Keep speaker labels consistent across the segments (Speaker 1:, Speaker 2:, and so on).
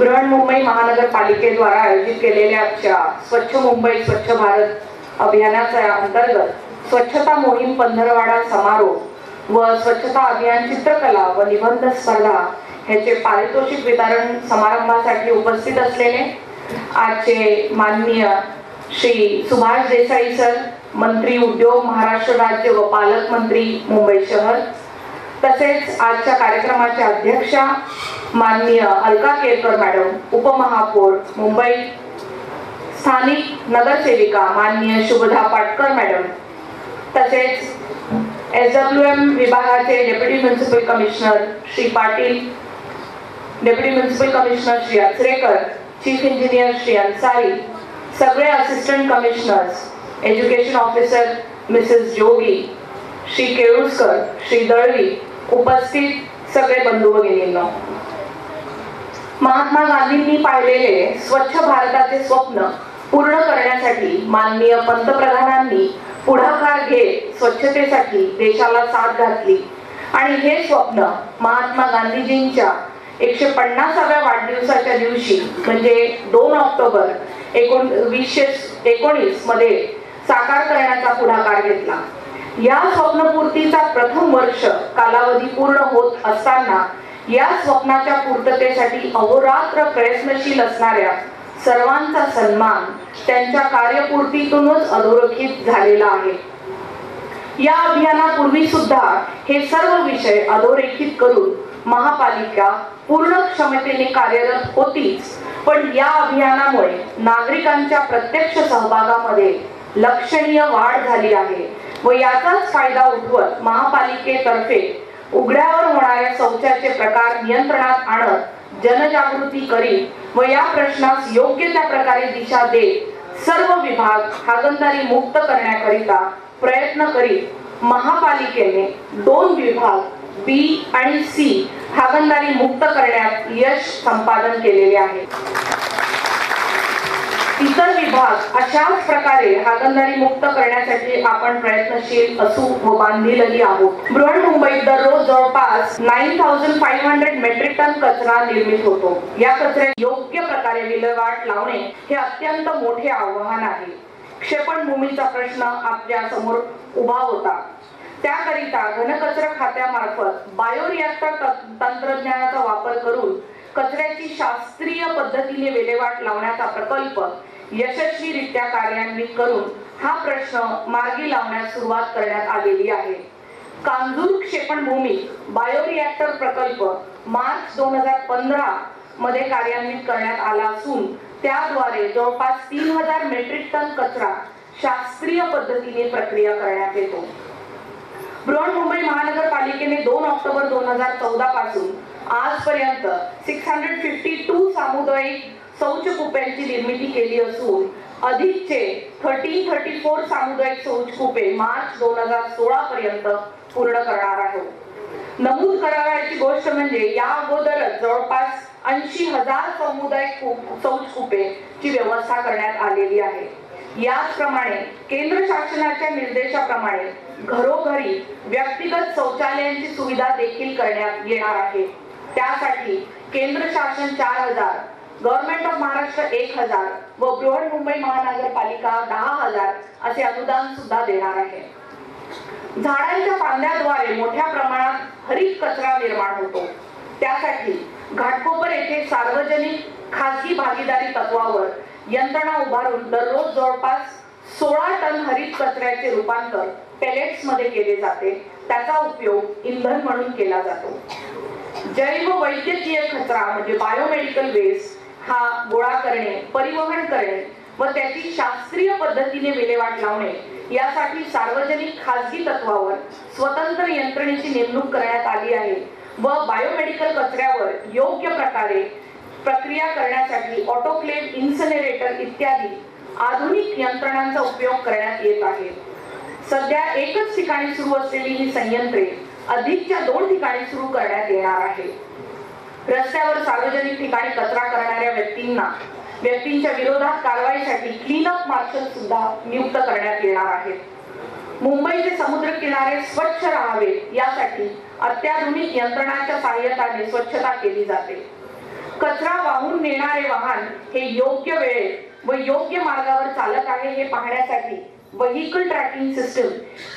Speaker 1: बृहन्मुंबई महानगरपालिकेद्वारा आयोजित केलेल्या स्वच्छ मुंबई स्वच्छ भारत अभियानाच्या अंतर्गत स्वच्छता मोहीम पंधरवाडा समारोह व स्वच्छता अभियान चित्रकला व निबंध स्पर्धा ह्याचे पारितोषिक वितरण समारंभासाठी उपस्थित असलेले आजचे माननीय श्री सुभाष देसाई सर, मंत्री उद्योग महाराष्ट्र राज्य व पालकमंत्री मुंबई शहर, तसेच आजच्या कार्यक्रमाच्या अध्यक्षा माननीय अलका केरकर मॅडम, उपमहापौर मुंबई, स्थानिक नगरसेविका माननीय शुभदा पाटकर मॅडम, तसेच SWM विभागाचे deputy municipal commissioner Shri Patil, deputy municipal commissioner Shri Achrekar, chief engineer Shri Ansari, सगळे assistant commissioners, education officer Mrs Jogi, Shri Keluskar, Shri Dalvi, उपस्थित सगळे बंधू भगिनींनो, महात्मा गांधींनी पाहिलेले स्वच्छ भारताचे स्वप्न पूर्ण करण्यासाठी माननीय पंतप्रधानांनी पुढाकार घेत स्वच्छतेसाठी देशाला साथ घातली आणि हे स्वप्न महात्मा गांधीजींच्या 150व्या वाढदिवसाच्या दिवशी म्हणजे 2 ऑक्टोबर 1919 मध्ये साकार करण्याचा पुढाकार घेतला। या स्वप्नपूर्तीचा प्रथम वर्ष कालावधी पूर्ण होत असताना या स्वप्नाच्या पूर्ततेसाठी अहोरात्र प्रयत्नशील असणाऱ्या सर्वांचा सन्मान त्यांच्या कार्यपूर्तीतूनच अधोरेखित झालेला आहे। या अभियानापूर्वी सुद्धा हे सर्व विषय अधोरेखित करून महापालिका पूर्ण क्षमतेने कार्यरत होतीच, पण या अभियानामुळे नागरिकांच्या प्रत्यक्ष सहभागामध्ये लक्षणीय वाढ झाली आहे व याचाच फायदा उठवत महापालिकेतर्फे उघड्यावर होणाऱ्या शौचाचे प्रकार नियंत्रणात आणत जनजागृती करीत व या प्रश्नास योग्य त्या प्रकारे दिशा देत सर्व विभाग हागणदारी मुक्त करण्याकरिता प्रयत्न करीत महापालिकेने 2 विभाग B आणि C हागणदारी मुक्त करण्यात यश संपादन केलेले आहे। इतर विभाग अशाच प्रकारे हागणदारी मुक्त करण्यासाठी आपण प्रयत्नशील असू व बांधीलही आहोत। बृहन्मुंबईत दररोज जवळपास 9500 मेट्रिक टन कचरा निर्मित होतो। या कचऱ्याची योग्य प्रकारे विल्हेवाट लावणे हे अत्यंत मोठे आव्हान आहे। क्षेपणभूमीचा प्रश्न आपल्या समोर उभा होता, त्याकरिता घनकचरा खात्यामार्फत बायोरिएक्टर तंत्रज्ञानाचा वापर करून कचऱ्याची शास्त्रीय पद्धतीने विल्हेवाट लावण्याचा प्रकल्प यशस्वीरित्या कार्यान्वित करून हा प्रश्न मार्गी लावण्यास सुरुवात करण्यात आलेली आहे। कांजूर क्षेपणभूमी बायोरिएक्टर प्रकल्प मार्च 2015 मध्ये कार्यान्वित करण्यात आला असून त्याद्वारे जवळपास 3000 मेट्रिक टन कचरा शास्त्रीय पद्धतीने प्रक्रिया करण्यात येतो। बृहन्मुंबई महानगरपालिकेने 2 ऑक्टोबर 2014 पासून आजपर्यंत 652 सामुदायिक शौचकूप्यांची निर्मिती केली असून अधिकचे 1334 सामुदायिक शौचकूपे मार्च 2016 पर्यंत पूर्ण करणार आहोत। नमूद करावयाची गोष्ट म्हणजे या अगोदरच जवळपास 80,000 सामुदायिक शौचकूपेची व्यवस्था करण्यात आलेली आहे। याचप्रमाणे केंद्र शासनाच्या निर्देशाप्रमाणे घरोघरी व्यक्तिगत शौचालयांची सुविधा देखील करण्यात येणार आहे। त्यासाठी केंद्र शासन 4000, गव्हर्नमेंट ऑफ महाराष्ट्र 1000 व बृहन्मुंबई महानगरपालिका 10,000 असे अनुदान सुद्धा देणार आहे। झाडांच्या फांद्याद्वारे मोठ्या प्रमाणात हरित कचरा निर्माण होतो, त्यासाठी घाटकोपर येथे सार्वजनिक खासगी भागीदारी तत्वावर यंत्रणा उभारून दररोज जवळपास 16 टन हरित कचऱ्याचे रूपांतर पेलेट्स मध्ये केले जाते। त्याचा उपयोग इंधन म्हणून केला जातो। जैव वैद्यकीय कचरा म्हणजे बायोमेडिकल वेस्ट हा गोळा करणे, परिवहन करणे व त्याची शास्त्रीय पद्धतीने विल्हेवाट लावणे यासाठी सार्वजनिक खासगी तत्वावर स्वतंत्र यंत्रणेची नेमणूक करण्यात आली आहे व बायोमेडिकल कचऱ्यावर योग्य प्रकारे प्रक्रिया करण्यासाठी ऑटोक्लेव्ह, इन्सिनरेटर इत्यादी आधुनिक यंत्रणांचा उपयोग करण्यात येत आहे। सध्या एकच ठिकाणी सुरू असलेली ही संयंत्रे अधिकच्या 2 ठिकाणी सुरू करण्यात येणार आहे। रस्त्यावर सार्वजनिक ठिकाणी कचरा करणाऱ्या व्यक्तींच्या विरोधात कारवाईसाठी क्लीनअप मार्शल सुद्धा नियुक्त करण्यात येणार आहेत। मुंबईचे समुद्र किनारे स्वच्छ राहावेत यासाठी अत्याधुनिक यंत्रणांच्या सहाय्याने स्वच्छता केली जाते। कचरा वाहून नेणारे वाहन हे योग्य वेळेत व योग्य मार्गावर चालत आहे हे पाहण्यासाठी व्हेइकल ट्रॅकिंग सिस्टीम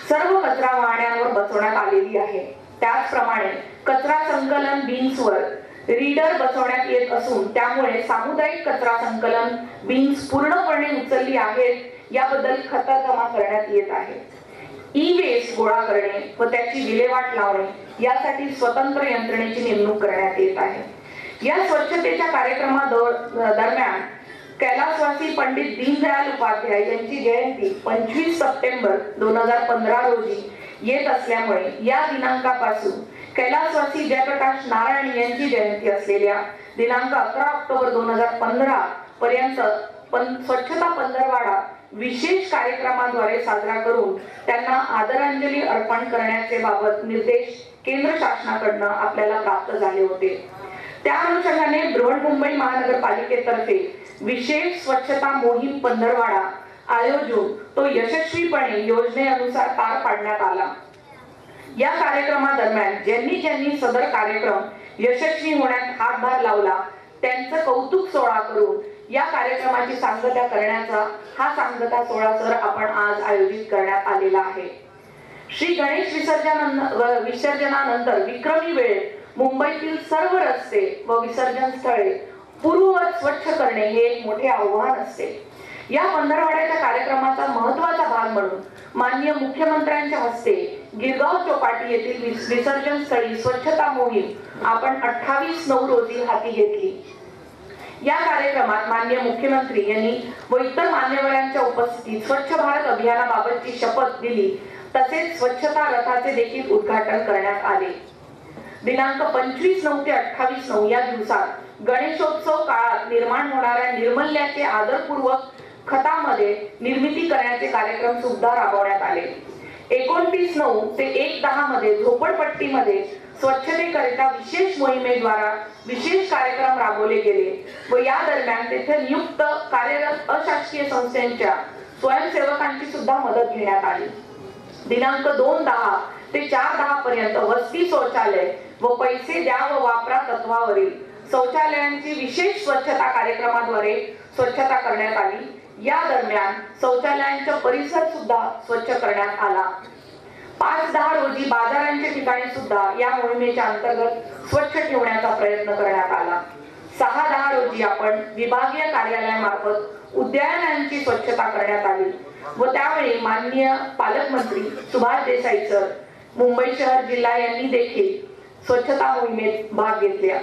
Speaker 1: सर्व कचरा वाहनांवर बसवण्यात आलेली आहे. त्याचप्रमाणे कचरा संकलन बिन्सवर रीडर बसवण्यात येत असून त्यामुळे सामुदायिक कचरा संकलन बिन्स पूर्णपणे उचलली आहेत याबद्दल खातर जमा करण्यात येत आहे. ई वेस्ट गोळा करणे व त्याची विल्हेवाट लावणे यासाठी स्वतंत्र यंत्रणेची नेमणूक करण्यात येत आहे. या स्वच्छतेच्या कार्यक्रमादरम्यान कैलासवासी पंडित दीनदयाल उपाध्याय यांची जयंती 25 सप्टेंबर 2015 रोजी येत असल्यामुळे या दिनांकापासून कैलासवासी जयप्रकाश नारायण यांची जयंती असलेल्या दिनांक 11 ऑक्टोबर 2015 पर्यंत स्वच्छता पंधरवाडा विशेष कार्यक्रमाद्वारे साजरा करून त्यांना आदरांजली अर्पण करण्याचे बाबत निर्देश केंद्र शासनाकडून आपल्याला प्राप्त झाले होते. त्या अनुषंगाने बृहन्मुंबई महानगरपालिकेतर्फे विशेष स्वच्छता मोहीम पंधरवाडा आयोजून तो यशस्वीपणे योजनेनुसार पार पाडण्यात आला. या कार्यक्रमादरम्यान ज्यांनी सदर कार्यक्रम यशस्वी होण्यात हातभार लावला त्यांचं कौतुक सोहळा करून या कार्यक्रमाची सांगता करण्याचा हा सांगता सोहळा सर आपण आज आयोजित करण्यात आलेला आहे. श्री गणेश विसर्जनानंतर विक्रमी वेळेत मुंबईतील सर्व रस्ते व विसर्जन स्थळे पूर्ववत स्वच्छ करणे हे एक मोठे आव्हान असते. या पंधरवाड्याच्या कार्यक्रमाचा महत्त्वाचा भाग म्हणून माननीय मुख्यमंत्र्यांच्या हस्ते गिरगाव चौपाटी येथील विसर्जन स्थळी स्वच्छता मोहीम आपण 28/9 रोजी हाती घेतली. या कार्यक्रमात माननीय मुख्यमंत्री यांनी व इतर मान्यवरांच्या उपस्थितीत स्वच्छ भारत अभियानाबाबतची शपथ दिली. तसेच स्वच्छता रथाचे देखील उद्घाटन करण्यात आले. दिनांक 25/9 ते 28/9 या दिवसात गणेशोत्सव काळात निर्माण होणाऱ्या निर्मल्याचे आदरपूर्वक खतामध्ये निर्मिती करण्याचे कार्यक्रम सुद्धा राबवण्यात आले. 29/9 ते 1/10 मध्ये झोपडपट्टीमध्ये स्वच्छतेकरिता विशेष मोहिमेद्वारा विशेष कार्यक्रम राबवले गेले व या दरम्यान तेथे नियुक्त कार्यरत अशासकीय संस्थांच्या स्वयंसेवकांची सुद्धा मदत घेण्यात आली. दिनांक 2/10 ते 4/10 पर्यंत वस्ती शौचालय व पैसे द्या व वापरा तत्वावरील शौचालयांची विशेष स्वच्छता कार्यक्रमाद्वारे स्वच्छता करण्यात आली. या दरम्यान शौचालयांचा परिसर सुद्धा स्वच्छ करण्यात आला. 5/10 रोजी बाजारांच्या ठिकाणी सुद्धा या मोहिमेच्या अंतर्गत स्वच्छ ठेवण्याचा प्रयत्न करण्यात आला. 6/10 रोजी आपण विभागीय कार्यालयामार्फत उद्यानांची स्वच्छता करण्यात आली व त्यावेळी माननीय पालकमंत्री सुभाष देसाई सर मुंबई शहर जिल्हा यांनी देखील स्वच्छता मोहिमेत भाग घेतला.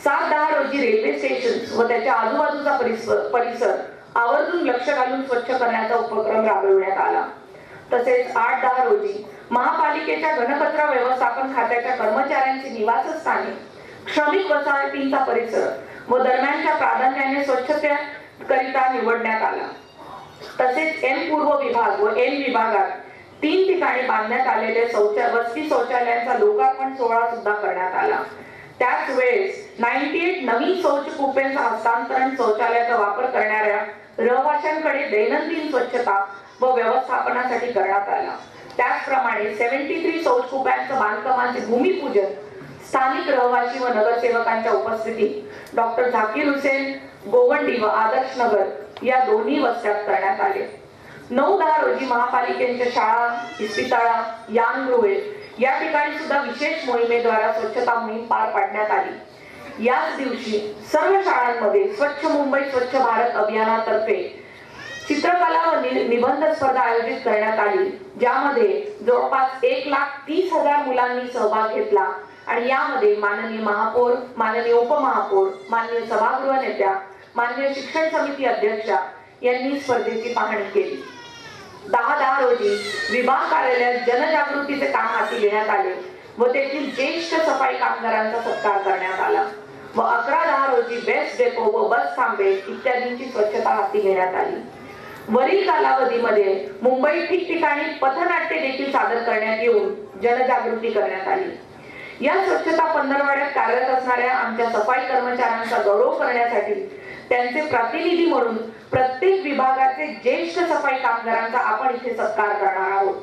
Speaker 1: 7/10 रोजी रेल्वे स्टेशन व त्याच्या आजूबाजूचा परिसर आवर्जून लक्ष घालून स्वच्छ करण्याचा उपक्रम राबविण्यात आला. तसेच 8/10 रोजी महापालिकेच्या घनकचरा व्यवस्थापन खात्याच्या कर्मचाऱ्यांची निवासस्थाने, श्रमिक वसाहतींचा परिसर व दरम्यानच्या प्राधान्याने स्वच्छतेकरिता निवडण्यात आला. तसेच एम पूर्व विभाग व एम विभागात 3 ठिकाणी बांधण्यात आलेले वस्ती शौचालयांचा लोकार्पण सोहळा सुद्धा करण्यात आला. त्याच वेळेस 98 नवीन शौच कुप्यांचा हस्तांतरण शौचालयाचा वापर करणाऱ्या रहिवाशांकडे दैनंदिन स्वच्छता व व्यवस्थापनासाठी करण्यात आला. त्याचप्रमाणे 73 शौच कुप्यांचं बांधकामाचे भूमिपूजन स्थानिक रहिवासी व नगरसेवकांच्या उपस्थितीत डॉक्टर झाकीर हुसेन गोवंडी व आदर्श नगर या दोन्ही वस्त्यात करण्यात आले. 9/10 रोजी महापालिकेच्या शाळा, इस्पितळा, यानगृहे या ठिकाणी सुद्धा विशेष मोहिमेद्वारा स्वच्छता मोहीम पार पाडण्यात आली. याच दिवशी सर्व शाळांमध्ये स्वच्छ मुंबई स्वच्छ भारत अभियानातर्फे चित्रकला व निबंध स्पर्धा आयोजित करण्यात आली, ज्यामध्ये जवळपास 1,30,000 मुलांनी सहभाग घेतला आणि यामध्ये माननीय महापौर, माननीय उपमहापौर, माननीय सभागृह नेत्या, माननीय शिक्षण समिती अध्यक्षा यांनी स्पर्धेची पाहणी केली. 10/10 रोजी विभाग कार्यालयात जनजागृतीचे काम हाती घेण्यात आले व तेथील ज्येष्ठ सफाई कामगारांचा सत्कार करण्यात आला व 11/10 रोजी बेस्ट डेपो व बस थांबे इत्यादींची स्वच्छता हाती घेण्यात आली. वरील कालावधीमध्ये मुंबई ठिकठिकाणी पथनाट्य देखील सादर करण्यात येऊन जनजागृती करण्यात आली. या स्वच्छता पंधरवाड्यात कार्यरत असणाऱ्या आमच्या सफाई कर्मचाऱ्यांचा गौरव करण्यासाठी त्यांचे प्रतिनिधी म्हणून प्रत्येक विभागाचे ज्येष्ठ सफाई कामगारांचा आपण इथे सत्कार करणार आहोत.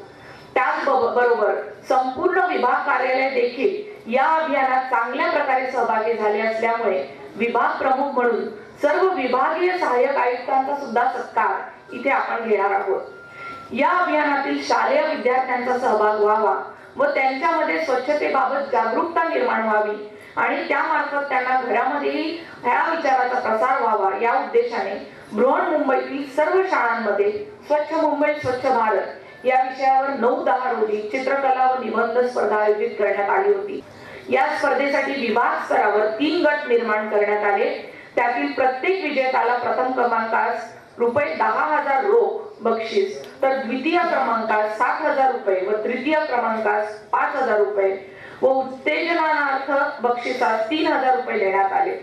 Speaker 1: त्याचबरोबर संपूर्ण विभाग कार्यालय देखील या अभियानात चांगल्या प्रकारे सहभागी झाले असल्यामुळे विभाग प्रमुख म्हणून सर्व विभागीय सहाय्यक आयुक्तांचा सुद्धा सत्कार इथे आपण घेणार आहोत। या अभियानातील शालेय विद्यार्थ्यांचा सहभाग व्हावा व त्यांच्यामध्ये स्वच्छतेबाबत जागरूकता निर्माण व्हावी आणि त्यामार्फत त्यांना घरामध्येही ह्या विचाराचा प्रसार व्हावा या उद्देशाने बृहन्मुंबईतील सर्व शाळांमध्ये स्वच्छ मुंबई स्वच्छ भारत या विषयावर 9-10 रोजी चित्रकला व निबंध स्पर्धा आयोजित करण्यात आली होती। या स्पर्धेसाठी विभाग स्तरावर 3 गट निर्माण करण्यात आले। त्यातील प्रत्येक विजेत्याला प्रथम क्रमांकास रुपये 10,000 रोख बक्षीस, तर द्वितीय क्रमांकास 7,000 रुपये व तृतीय क्रमांकास 5,000 रुपये व उत्तेजनार्थ बक्षिसास 3,000 रुपये देण्यात आले।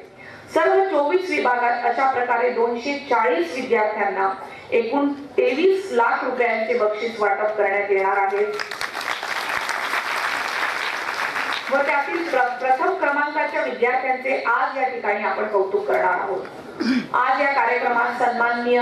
Speaker 1: सर्व 24 विभागात अशा प्रकारे 240 विद्यार्थ्यांना एकूण 23 लाख रुपयांचे बक्षीस वाटप करण्यात येणार आहे व त्यातील प्रथम क्रमांकाच्या विद्यार्थ्यांचे आज या ठिकाणी आपण कौतुक करणार आहोत। आज या कार्यक्रमात सन्माननीय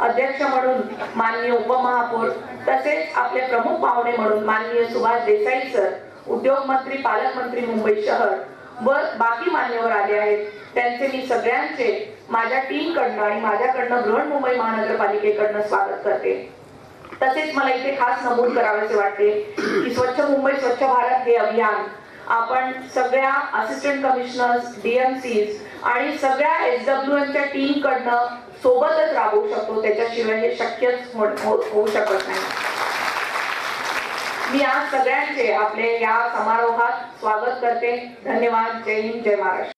Speaker 1: अध्यक्ष म्हणून माननीय उपमहापौर तसेच आपले प्रमुख पाहुणे म्हणून माननीय सुभाष देसाई सर, उद्योग मंत्री पालकमंत्री मुंबई शहर व बाकी मान्यवर आले आहेत। त्यांचे मी सगळ्यांचे माझ्या टीमकडनं आणि माझ्याकडनं बृहन्मुंबई महानगरपालिकेकडनं स्वागत करते। तसेच मला इथे खास नमूद करावेसे वाटते की स्वच्छ मुंबई स्वच्छ भारत हे अभियान आपण सगळ्या असिस्टंट कमिशनर्स, डीएमसीज आणि सगळ्या एसडब्ल्यूएमच्या टीमकडनं सोबतच राबवू शकतो, त्याच्याशिवाय हे शक्यच होऊ शकत नाही। मी आज सगळ्यांचे आपले या समारोहात स्वागत करते। धन्यवाद। जय हिंद, जय महाराष्ट्र।